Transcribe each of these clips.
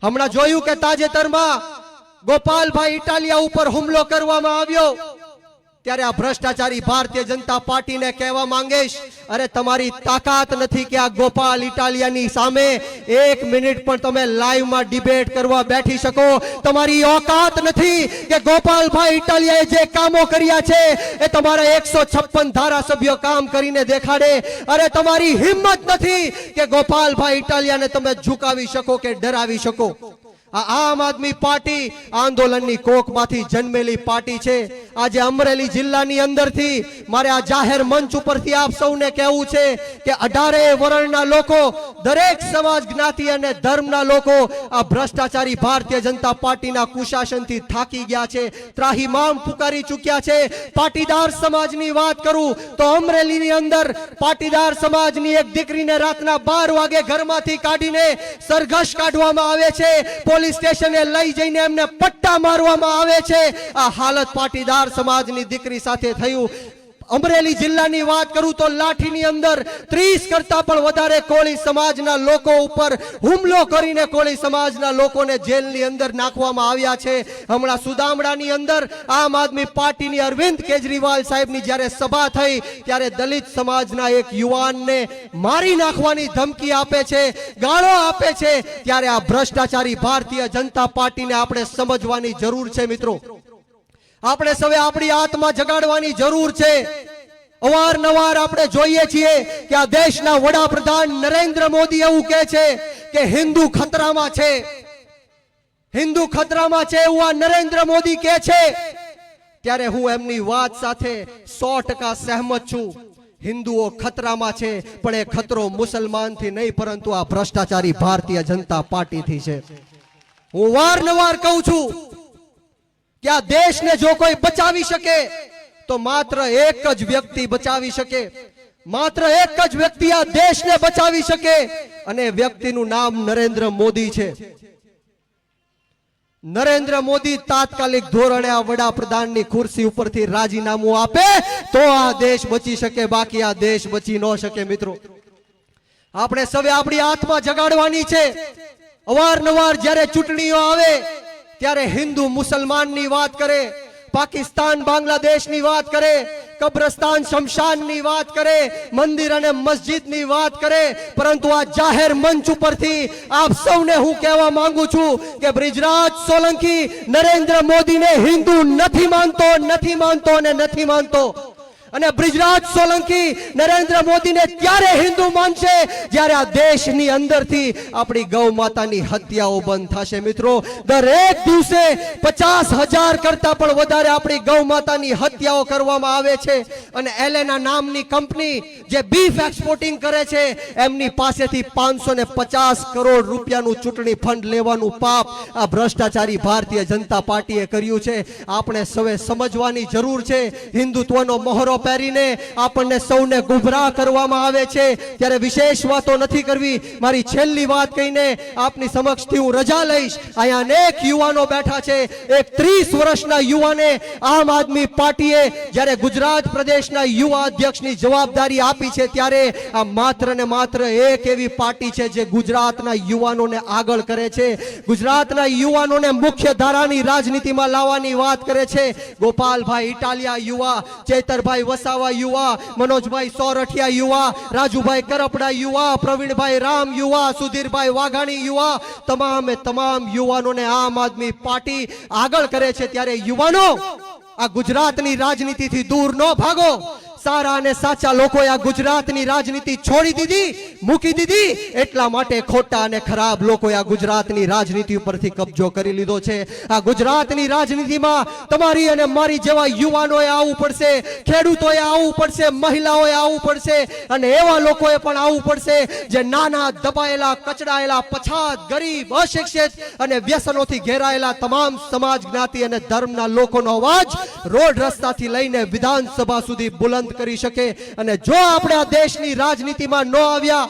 हमणा जोयुं के ताजेतरमां गोपालभाई इटालिया उपर हुमलो करवामां આવ્યો ત્યારે આ ભ્રષ્ટાચારી ભારતીય જનતા પાર્ટીને કહેવા માંગીશ, અરે તમારી તાકાત નથી કે આ ગોપાલ ઇટાલિયાની સામે 1 મિનિટ પણ તમે લાઈવમાં ડિબેટ કરવા બેઠી શકો. તમારી औकात નથી કે ગોપાલભાઈ ઇટાલિયાએ જે કામો કર્યા છે એ તમારા 156 ધારાસભ્યો કામ કરીને દેખાડે. અરે તમારી હિંમત નથી કે ગોપાલભાઈ ઇટાલિયાને તમે ઝુકાવી શકો કે ડરાવી શકો. આમ આદમી પાર્ટી આંદોલનની કોકમાંથી જન્મેલી પાર્ટી છે. આજે અમરેલી જિલ્લાની અંદરથી મારે આ જાહેર મંચ ઉપરથી આપ સૌને કહેવું છે કે 18 વર્ણના લોકો, દરેક સમાજ જ્ઞાતિ અને ધર્મના લોકો આ ભ્રષ્ટાચારી ભારતીય જનતા પાર્ટીના કુશાસનથી થાકી ગયા છે, ત્રાહિમામ પુકારી ચૂક્યા છે. પાટીદાર સમાજની વાત કરું તો અમરેલીની અંદર પાટીદાર સમાજની એક દીકરીને રાતના 12 વાગે ઘરમાંથી કાઢીને સરઘસ કાઢવામાં આવે છે, પોલીસ સ્ટેશને લઈ જઈને એમને પટ્ટા મારવામાં આવે છે. આ હાલત પાટીદાર સમાજની દીકરી સાથે થયું. અમરેલી જિલ્લાની વાત કરું તો લાઠીની અંદર 30 કરતા પણ વધારે કોળી સમાજના લોકો ઉપર હુમલો કરીને કોળી સમાજના લોકોને જેલની અંદર નાખવામાં આવ્યા છે. હમણાં સુદામડાની અંદર આમ આદમી પાર્ટીની અરવિંદ કેજરીવાલ સાહેબની જ્યારે સભા થઈ ત્યારે દલિત સમાજના એક યુવાનને મારી નાખવાની ધમકી આપે છે, ગાળો આપે છે. ત્યારે આ ભ્રષ્ટાચારી ભારતીય જનતા પાર્ટીને આપણે સમજવાની જરૂર છે. મિત્રો, આપણે સૌએ આપણી આત્મા જગાડવાની જરૂર છે. અવારનવાર આપણે જોઈએ છીએ કે આ દેશના વડાપ્રધાન નરેન્દ્ર મોદી એવું કહે છે કે હિન્દુ ખતરામાં છે, હિન્દુ ખતરામાં છે એવું આ નરેન્દ્ર મોદી કહે છે. ત્યારે હું એમની વાત સાથે 100% સહેમત છું. હિન્દુઓ ખતરામાં છે, પણ એ ખતરો મુસલમાનથી નહીં પરંતુ આ ભ્રષ્ટાચારી ભારતીય જનતા પાર્ટીથી છે. હું વારંવાર કહું છું કે આ દેશને જો કોઈ બચાવી શકે તો માત્ર એક જ વ્યક્તિ બચાવી શકે, માત્ર એક જ વ્યક્તિ આ દેશને બચાવી શકે અને વ્યક્તિનું નામ નરેન્દ્ર મોદી છે. નરેન્દ્ર મોદી તાત્કાલિક ધોરણે આ વડાપ્રધાનની ખુરશી ઉપરથી રાજીનામું આપે તો આ દેશ બચી શકે, બાકી આ દેશ બચી ન શકે. મિત્રો, આપણે સૌએ આપણી આત્મા જગાડવાની છે. અવારનવાર જ્યારે ચૂંટણીઓ આવે ત્યારે હિન્દુ મુસલમાનની વાત કરે, પાકિસ્તાન બાંગ્લાદેશની વાત કરે, કબ્રસ્તાન શમશાનની વાત કરે, મંદિર અને મસ્જિદની વાત કરે, પરંતુ આ જાહેર મંચ ઉપરથી આપ સૌને હું કહેવા માંગુ છું કે બ્રિજરાજ સોલંકી નરેન્દ્ર મોદીને હિન્દુ નથી માનતો, નથી માનતો અને નથી માનતો. અને બ્રિજરાજ સોલંકી નરેન્દ્ર મોદીને ત્યારે હિન્દુ માનશે જ્યારે આ દેશની અંદરથી આપણી ગૌ માતાની હત્યાઓ બંધ થશે. મિત્રો, દરેક દિવસે 50,000 કરતા પણ વધારે આપણી ગૌ માતાની હત્યાઓ કરવામાં આવે છે અને એલેના નામની કંપની જે બીફ એક્સપોર્ટિંગ કરે છે એમની પાસેથી 550 કરોડ રૂપિયાનું ચૂંટણી ફંડ લેવાનું પાપ આ ભ્રષ્ટાચારી ભારતીય જનતા પાર્ટીએ કર્યું છે. આપણે સૌએ સમજવાની જરૂર છે. હિન્દુત્વનો મહોરો પહેરીને આપણને સૌને ગુમરાહ કરવામાં આવે છે ત્યારે વિશેષ વાતો નથી કરવી. મારી છેલ્લી વાત કહીને આપની સમક્ષથી હું રજા લઈશ. અહીંયા અનેક યુવાનો બેઠા છે. એક 30 વર્ષના યુવાને આમ આદમી પાર્ટીએ જ્યારે ગુજરાત પ્રદેશના યુવા અધ્યક્ષની જવાબદારી આપી છે ત્યારે આ માત્ર ને માત્ર એક એવી પાર્ટી છે જે ગુજરાતના યુવાનોને આગળ કરે છે, ગુજરાતના યુવાનોને મુખ્ય ધારાની રાજનીતિમાં લાવવાની વાત કરે છે. ગોપાલભાઈ ઇટાલિયા યુવા, ચેતરભાઈ વસાવા યુવા, મનોજભાઈ સોરઠિયા યુવા, રાજુભાઈ કરપડા યુવા, પ્રવીણભાઈ રામ યુવા, સુધીરભાઈ વાઘાણી યુવા, તમામે તમામ યુવાનોને આમ આદમી પાર્ટી આગળ કરે છે. ત્યારે યુવાનો, આ ગુજરાતની રાજનીતિથી દૂર ન ભાગો. સારા અને સાચા લોકોએ આ ગુજરાતની રાજનીતિ છોડી દીધી, મૂકી દીધી, એટલા માટે ખોટા અને ખરાબ લોકોએ આ ગુજરાતની રાજનીતિ ઉપરથી કબજો કરી લીધો છે. આ ગુજરાતની રાજનીતિમાં તમારી અને મારી જેવા યુવાનોએ આવવું પડશે, ખેડૂતોએ આવવું પડશે, મહિલાઓએ આવવું પડશે અને એવા લોકોએ પણ આવવું પડશે જે નાના, દબાયેલા, કચડાયેલા, પછાત, ગરીબ, અશિક્ષિત અને વ્યસનોથી ઘેરાયેલા તમામ સમાજ, જ્ઞાતિ અને ધર્મના લોકોનો અવાજ રોડ રસ્તાથી લઈને વિધાનસભા સુધી બુલંદ કરી શકે. અને જો આપણે આ દેશની રાજનીતિમાં ન આવ્યા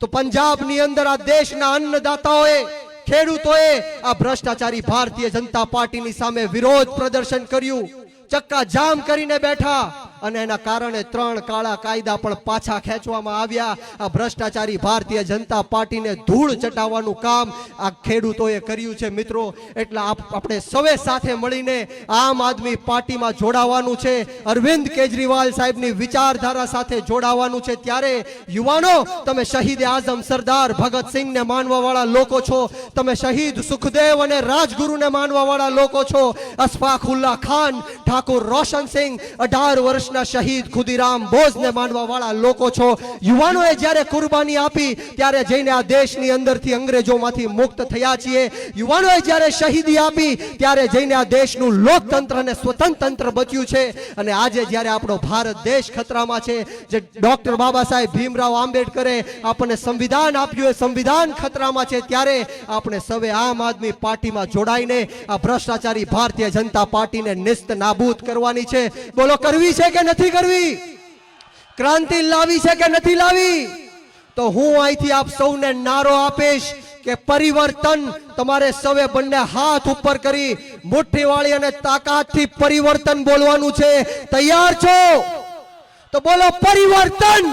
તો પંજાબની અંદર આ દેશના અન્નદાતાઓએ, ખેડૂતોએ આ ભ્રષ્ટાચારી ભારતીય જનતા પાર્ટીની સામે વિરોધ પ્રદર્શન કર્યું, ચક્કા જામ કરીને બેઠા અને એના કારણે 3 કાળા કાયદા પણ પાછા ખેંચવામાં આવ્યા. આ ભ્રષ્ટાચારી ભારતીય જનતા પાર્ટીને ધૂળ ચટાવવાનું કામ આ ખેડૂતોએ કર્યું છે મિત્રો. એટલે આપણે સૌએ સાથે મળીને આમ આદમી પાર્ટીમાં જોડાવાનું છે. અરવિંદ કેજરીવાલ સાહેબની વિચારધારા સાથે જોડાવાનું છે. ત્યારે યુવાનો, તમે શહીદ આઝમ સરદાર ભગતસિંહને માનવા વાળા લોકો છો, તમે શહીદ સુખદેવ અને રાજગુરુને માનવા વાળા લોકો છો, અશફાકુલ્લા ખાન, ઠાકુર રોશનસિંહ, 18 વર્ષના શહીદ ખુદીરામ બોઝને માનવા વાળા લોકો છો. યુવાનોએ જ્યારે કુરબાની આપી ત્યારે જઈને આ દેશની અંદરથી અંગ્રેજોમાંથી મુક્ત થયા છીએ. યુવાનોએ જ્યારે શહીદી આપી ત્યારે જઈને આ દેશનું લોકતંત્ર અને સ્વતંત્ર બચ્યું છે. અને આજે જ્યારે આપણો ભારત દેશ ખતરામાં છે, જે ડોક્ટર બાબા સાહેબ ભીમરાવ આંબેડકરે આપણને સંવિધાન આપ્યું એ સંવિધાન ખતરામાં છે, ત્યારે આપણે સૌએ આમ આદમી પાર્ટીમાં જોડાઈને આ ભ્રષ્ટાચારી ભારતીય જનતા પાર્ટીને નિસ્ત નાબૂદ કરવાની છે. બોલો, કરવી છે કે નથી કરવી? ક્રાંતિ લાવી છે કે નથી લાવી? તો હું અહીંથી આપ સૌને નારો આપીશ કે પરિવર્તન. તમારે સૌએ બંને હાથ ઉપર કરી મુઠ્ઠીવાળી અને તાકાતથી પરિવર્તન બોલવાનું છે. તૈયાર છો? તો બોલો પરિવર્તન.